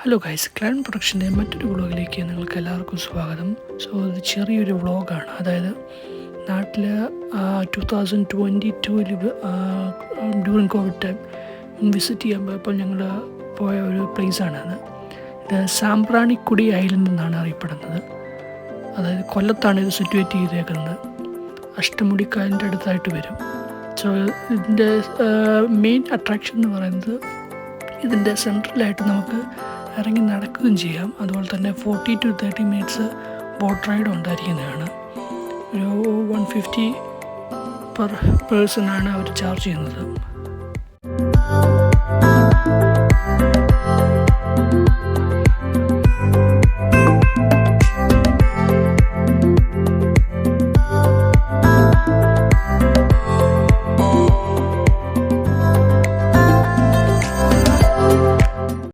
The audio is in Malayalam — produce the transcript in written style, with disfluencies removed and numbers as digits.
ഹലോ ഗൈസ്, ക്ലൈൻ പ്രൊഡക്ഷൻ്റെ മറ്റൊരു വ്ളോഗിലേക്ക് നിങ്ങൾക്ക് എല്ലാവർക്കും സ്വാഗതം. സോ ഇത് ചെറിയൊരു വ്ളോഗാണ്. അതായത് നാട്ടിൽ 2022 ഡ്യൂറിങ് കോവിഡ് ടൈം വിസിറ്റ് ചെയ്യാൻ പോയപ്പോൾ ഞങ്ങൾ പോയ ഒരു പ്ലേസാണത്. ഇത് സാമ്പ്രാണിക്കുടി ഐലൻഡ് എന്നാണ് അറിയപ്പെടുന്നത്. അതായത് കൊല്ലത്താണ് ഇത് സിറ്റുവേറ്റ് ചെയ്തേക്കുന്നത്. അഷ്ടമുടിക്കായലിൻ്റെ അടുത്തായിട്ട് വരും. സോ ഇതിൻ്റെ മെയിൻ അട്രാക്ഷൻ എന്ന് പറയുന്നത് ഇതിൻ്റെ സെൻട്രലായിട്ട് നമുക്ക് ഇറങ്ങി നടക്കുകയും ചെയ്യാം. അതുപോലെ തന്നെ 40 to 30 മിനിറ്റ്സ് ബോട്ട് റൈഡ് ഉണ്ടായിരിക്കുന്നതാണ്. ഒരു 150 പെർ പേഴ്സണാണ് അവർ ചാർജ് ചെയ്യുന്നത്.